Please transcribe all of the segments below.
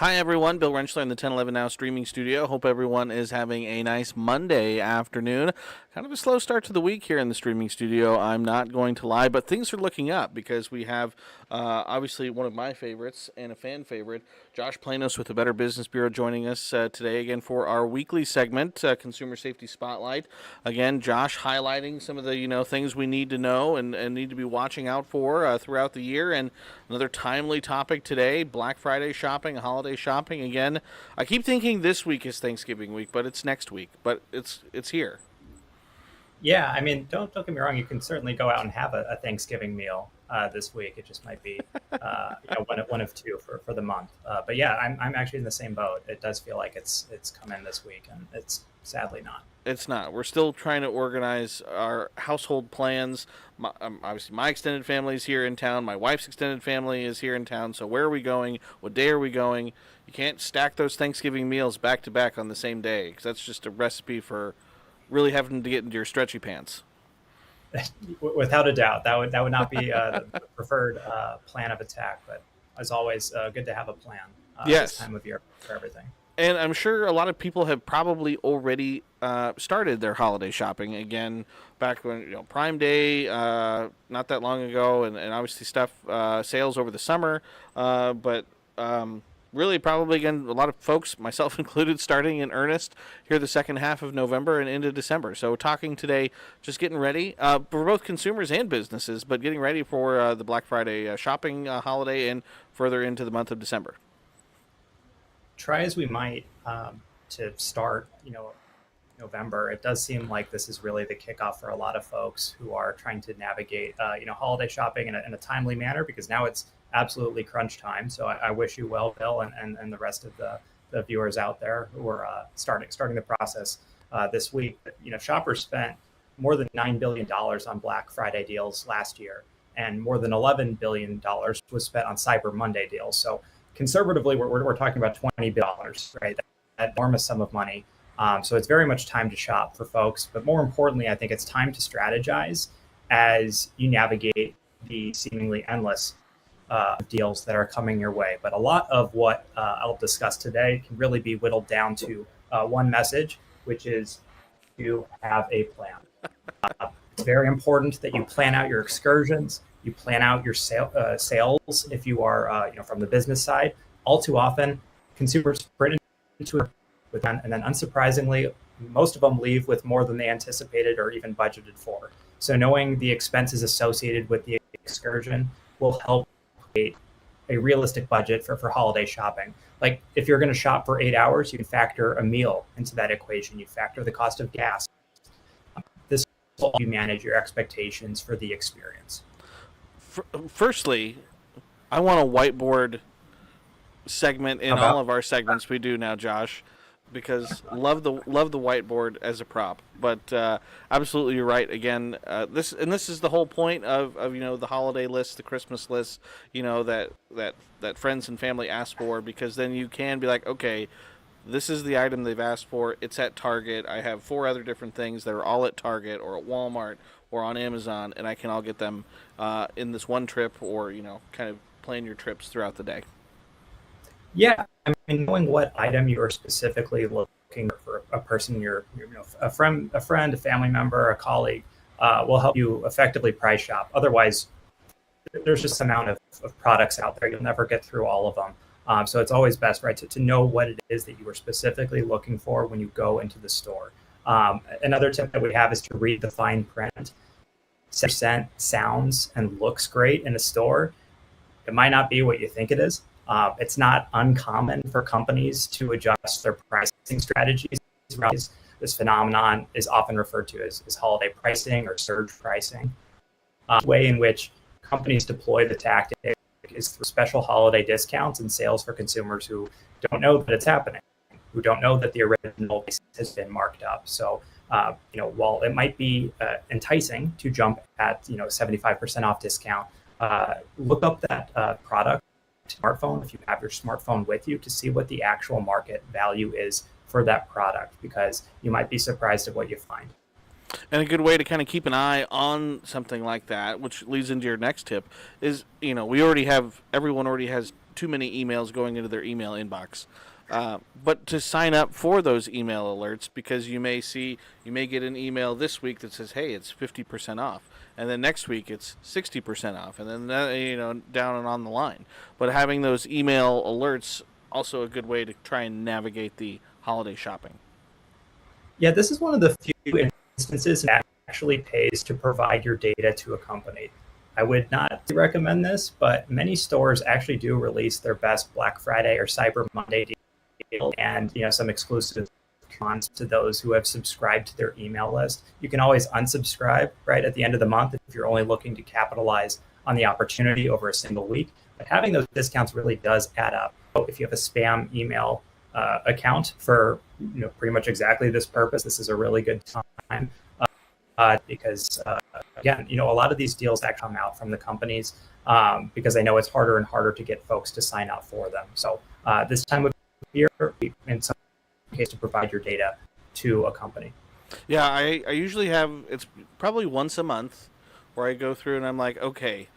Hi everyone, Bill Rentschler in the 1011 Now streaming studio. Hope everyone is having a nice Monday afternoon. Kind of a slow start to the week here in the streaming studio, I'm not going to lie, but things are looking up because we have obviously one of my favorites and a fan favorite, Josh Planos with the Better Business Bureau, joining us today again for our weekly segment, Consumer Safety Spotlight. Again, Josh highlighting some of the things we need to know and need to be watching out for throughout the year. And another timely topic today, Black Friday shopping, holiday shopping. Again, I keep thinking this week is Thanksgiving week, but it's next week. But it's here. Yeah, I mean, don't get me wrong. You can certainly go out and have a Thanksgiving meal this week. It just might be, one of two for the month. But yeah, I'm actually in the same boat. It does feel like it's come in this week, and it's sadly not. It's not. We're still trying to organize our household plans. Obviously, my extended family is here in town. My wife's extended family is here in town. So where are we going? What day are we going? You can't stack those Thanksgiving meals back to back on the same day because that's just a recipe for really having to get into your stretchy pants. Without a doubt, that would not be the preferred plan of attack. But as always, good to have a plan this Yes. time of year for everything. And I'm sure a lot of people have probably already started their holiday shopping again. Back when Prime Day, not that long ago, and obviously stuff sales over the summer. But really, probably again, a lot of folks, myself included, starting in earnest here the second half of November and into December. So talking today, just getting ready for both consumers and businesses, but getting ready for the Black Friday shopping holiday and further into the month of December. Try as we might to start, November, it does seem like this is really the kickoff for a lot of folks who are trying to navigate, holiday shopping in a timely manner because now it's absolutely crunch time. So I wish you well, Bill, and the rest of the viewers out there who are starting the process this week. Shoppers spent more than $9 billion on Black Friday deals last year, and more than $11 billion was spent on Cyber Monday deals. So conservatively, we're talking about $20 billion, right? That enormous sum of money. So it's very much time to shop for folks. But more importantly, I think it's time to strategize as you navigate the seemingly endless deals that are coming your way. But a lot of what I'll discuss today can really be whittled down to one message, which is to have a plan. It's very important that you plan out your excursions, you plan out your sales if you are from the business side. All too often, consumers sprint into it and then unsurprisingly, most of them leave with more than they anticipated or even budgeted for. So knowing the expenses associated with the excursion will help create a realistic budget for holiday shopping. Like if you're going to shop for 8 hours, you can factor a meal into that equation. You factor the cost of gas. This will help you manage your expectations for the experience. Firstly, I want a whiteboard segment in all of our segments we do now, Josh, because love the whiteboard as a prop. But absolutely, you're right. Again, this is the whole point of the holiday list, the Christmas list, that friends and family ask for, because then you can be like, okay, this is the item they've asked for. It's at Target. I have 4 other different things that are all at Target or at Walmart or on Amazon, and I can all get them in this one trip, or kind of plan your trips throughout the day. Yeah, I mean, knowing what item you are specifically looking for a person, a friend, a family member, a colleague, will help you effectively price shop. Otherwise, there's just an amount of products out there. You'll never get through all of them. So it's always best, right, to know what it is that you are specifically looking for when you go into the store. Another tip that we have is to read the fine print. 70% sounds and looks great in a store. It might not be what you think it is. It's not uncommon for companies to adjust their pricing strategies. This phenomenon is often referred to as holiday pricing or surge pricing. The way in which companies deploy the tactic is through special holiday discounts and sales for consumers who don't know that it's happening, who don't know that the original price has been marked up. So, while it might be enticing to jump at 75% off discount, look up that product smartphone, if you have your smartphone with you, to see what the actual market value is for that product, because you might be surprised at what you find. And a good way to kind of keep an eye on something like that, which leads into your next tip, is everyone already has too many emails going into their email inbox. But to sign up for those email alerts, because you may get an email this week that says, "Hey, it's 50% off," and then next week it's 60% off, and then down and on the line. But having those email alerts also a good way to try and navigate the holiday shopping. Yeah, this is one of the few instances that actually pays to provide your data to a company. I would not recommend this, but many stores actually do release their best Black Friday or Cyber Monday deal, and some exclusive coupons to those who have subscribed to their email list. You can always unsubscribe right at the end of the month if you're only looking to capitalize on the opportunity over a single week. But having those discounts really does add up. So if you have a spam email account for pretty much exactly this purpose, this is a really good time because again, a lot of these deals that come out from the companies because I know it's harder and harder to get folks to sign up for them. So this time of year, in some case, to provide your data to a company. Yeah, I usually have, it's probably once a month where I go through and I'm like, okay,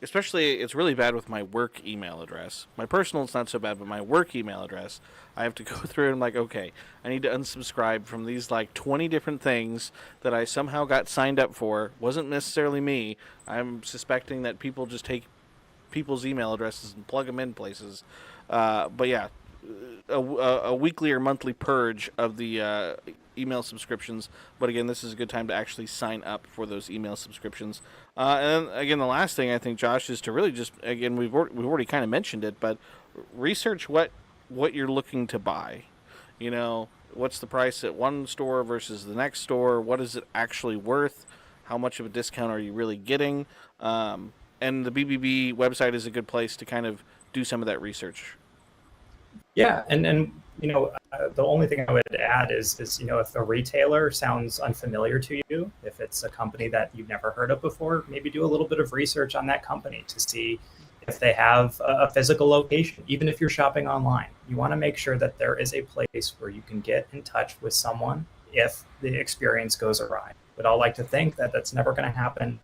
especially it's really bad with my work email address. My personal, it's not so bad, but my work email address, I have to go through and I'm like, okay, I need to unsubscribe from these like 20 different things that I somehow got signed up for. Wasn't necessarily me. I'm suspecting that people just take people's email addresses and plug them in places. But yeah, a weekly or monthly purge of the email subscriptions. But again, this is a good time to actually sign up for those email subscriptions. And then, again, the last thing I think, Josh, is to really just, again, we've already kind of mentioned it, but research what you're looking to buy. What's the price at one store versus the next store? What is it actually worth? How much of a discount are you really getting? And the BBB website is a good place to kind of do some of that research. Yeah, and the only thing I would add is if a retailer sounds unfamiliar to you, if it's a company that you've never heard of before, maybe do a little bit of research on that company to see if they have a physical location. Even if you're shopping online, you want to make sure that there is a place where you can get in touch with someone if the experience goes awry. But I'll like to think that that's never going to happen.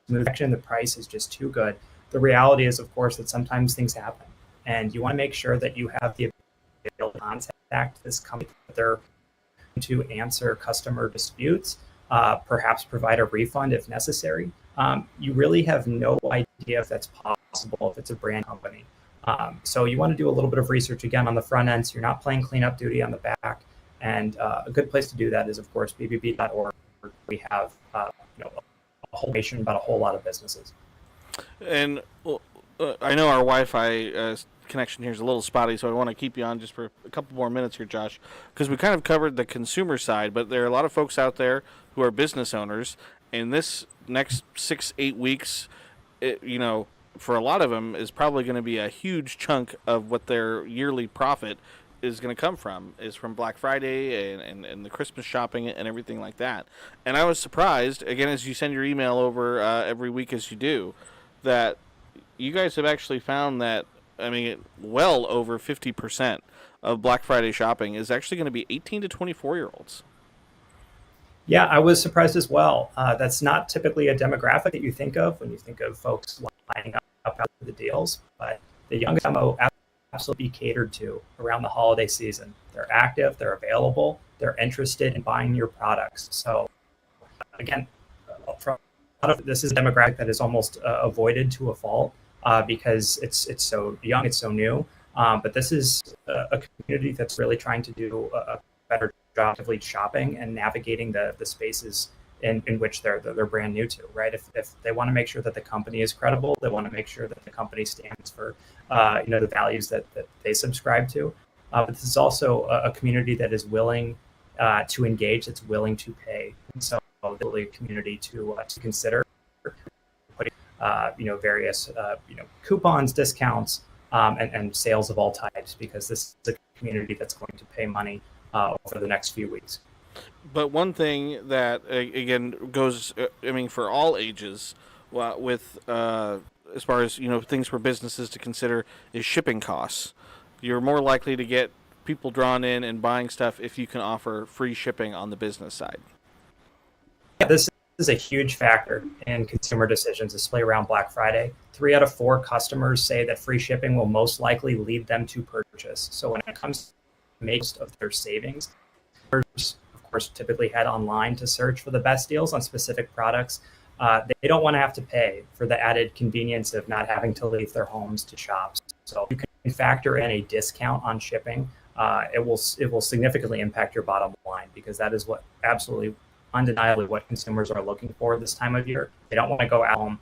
The price is just too good. The reality is, of course, that sometimes things happen. And you want to make sure that you have the ability to contact this company to answer customer disputes, perhaps provide a refund if necessary. You really have no idea if that's possible if it's a brand company. So you want to do a little bit of research again on the front end so you're not playing cleanup duty on the back. And a good place to do that is, of course, bbb.org. We have a whole information about a whole lot of businesses. And I know our Wi-Fi connection here is a little spotty, so I want to keep you on just for a couple more minutes here, Josh, because we kind of covered the consumer side, but there are a lot of folks out there who are business owners, and this next 6-8 weeks, for a lot of them is probably going to be a huge chunk of what their yearly profit is going to come from, is from Black Friday and the Christmas shopping and everything like that. And I was surprised, again, as you send your email over every week as you do, that you guys have actually found that, well over 50% of Black Friday shopping is actually going to be 18 to 24-year-olds. Yeah, I was surprised as well. That's not typically a demographic that you think of when you think of folks lining up after the deals, but the young demo absolutely be catered to around the holiday season. They're active, they're available, they're interested in buying your products. So again, this is a demographic that is almost avoided to a fault because it's so young, it's so new. But this is a community that's really trying to do a better job of shopping and navigating the spaces in which they're brand new to, right? If they want to make sure that the company is credible, they want to make sure that the company stands for the values that they subscribe to. But this is also a community that is willing to engage, that's willing to pay. And so really a community to consider putting various coupons, discounts, and sales of all types, because this is a community that's going to pay money over the next few weeks. But one thing that, again, goes, for all ages, with as far as, things for businesses to consider, is shipping costs. You're more likely to get people drawn in and buying stuff if you can offer free shipping on the business side. Yeah, this is a huge factor in consumer decisions, especially around Black Friday. 3 out of 4 customers say that free shipping will most likely lead them to purchase. So when it comes to most of their savings, of course, typically head online to search for the best deals on specific products. They don't want to have to pay for the added convenience of not having to leave their homes to shop. So you can factor in a discount on shipping. It will significantly impact your bottom line, because that is what absolutely undeniably what consumers are looking for this time of year. They don't want to go out home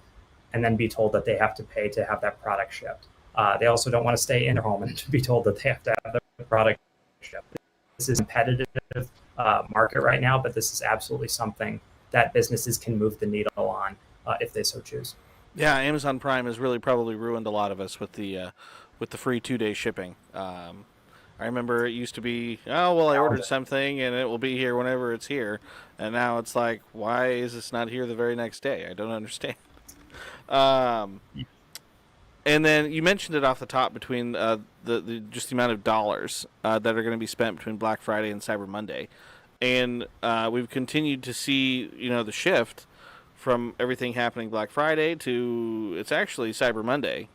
and then be told that they have to pay to have that product shipped. They also don't want to stay in their home and to be told that they have to have the product shipped. This is a competitive market right now, but this is absolutely something that businesses can move the needle on if they so choose. Yeah, Amazon Prime has really probably ruined a lot of us with the free 2 day shipping. I remember it used to be, oh well, I ordered something and it will be here whenever it's here, and now it's like, why is this not here the very next day? I don't understand. Um, and then you mentioned it off the top between the just the amount of dollars that are going to be spent between Black Friday and Cyber Monday, and we've continued to see the shift from everything happening Black Friday to it's actually Cyber Monday.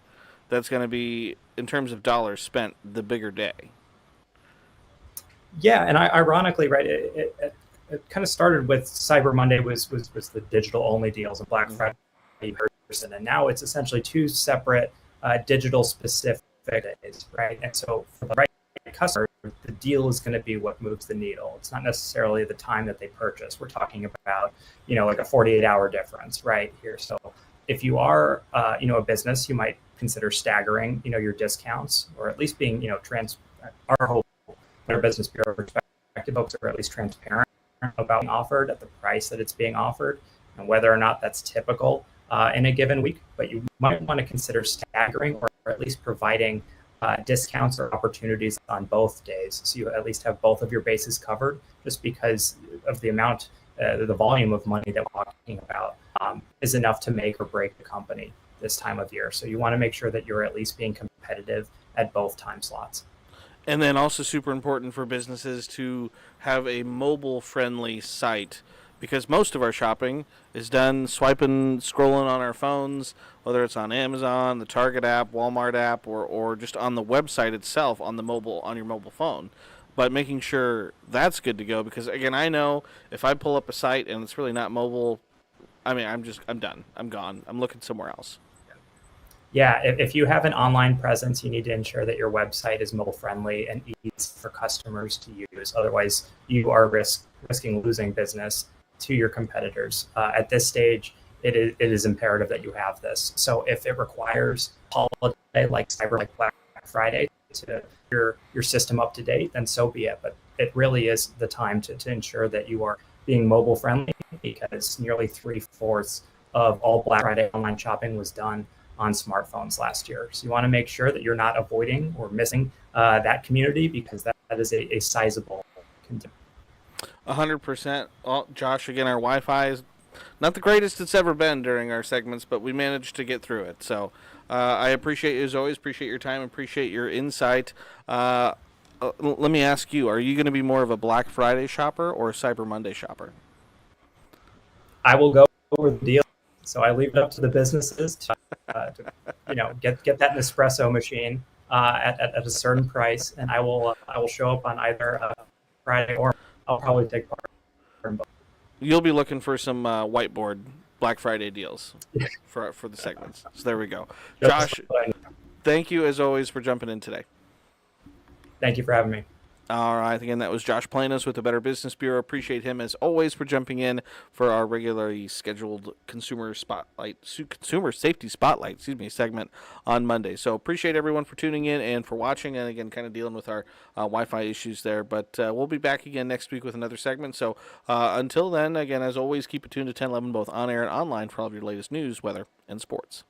That's going to be, in terms of dollars spent, the bigger day. Yeah, and ironically, right, it kind of started with Cyber Monday was the digital only deals, and Black Friday in person, and now it's essentially 2 separate digital specific days, right? And so for the right customer, the deal is going to be what moves the needle. It's not necessarily the time that they purchase. We're talking about like a 48-hour difference right here. So if you are a business, you might consider staggering your discounts, or at least being our hope, our business bureau perspective, folks are at least transparent about being offered at the price that it's being offered, and whether or not that's typical in a given week. But you might want to consider staggering, or at least providing discounts or opportunities on both days, so you at least have both of your bases covered, just because of the amount, the volume of money that we're talking about is enough to make or break the company this time of year. So you want to make sure that you're at least being competitive at both time slots. And then also super important for businesses to have a mobile-friendly site, because most of our shopping is done swiping, scrolling on our phones, whether it's on Amazon, the Target app, Walmart app, or just on the website itself on your mobile phone. But making sure that's good to go, because again, I know if I pull up a site and it's really not mobile, I mean, I'm done. I'm gone. I'm looking somewhere else. Yeah, if you have an online presence, you need to ensure that your website is mobile friendly and easy for customers to use. Otherwise, you are risking losing business to your competitors. At this stage, it is imperative that you have this. So if it requires holiday like Black Friday to your system up to date, then so be it. But it really is the time to ensure that you are being mobile friendly, because nearly 3/4 of all Black Friday online shopping was done on smartphones last year. So you want to make sure that you're not avoiding or missing that community, because that is a sizable community. 100%. Well, Josh, again, our Wi-Fi is not the greatest it's ever been during our segments, but we managed to get through it. So I appreciate you as always. Appreciate your time. Appreciate your insight. Let me ask you: are you going to be more of a Black Friday shopper or a Cyber Monday shopper? I will go over the deal. So I leave it up to the businesses to get that Nespresso machine at a certain price, and I will show up on either Friday, or I'll probably take part in both. You'll be looking for some whiteboard Black Friday deals for the segments. So there we go. Josh, thank you as always for jumping in today. Thank you for having me. All right. Again, that was Josh Planos with the Better Business Bureau. Appreciate him as always for jumping in for our regularly scheduled consumer safety spotlight, segment on Monday. So appreciate everyone for tuning in and for watching, and again, kind of dealing with our Wi-Fi issues there. But we'll be back again next week with another segment. So until then, again, as always, keep it tuned to 1011 both on air and online for all of your latest news, weather, and sports.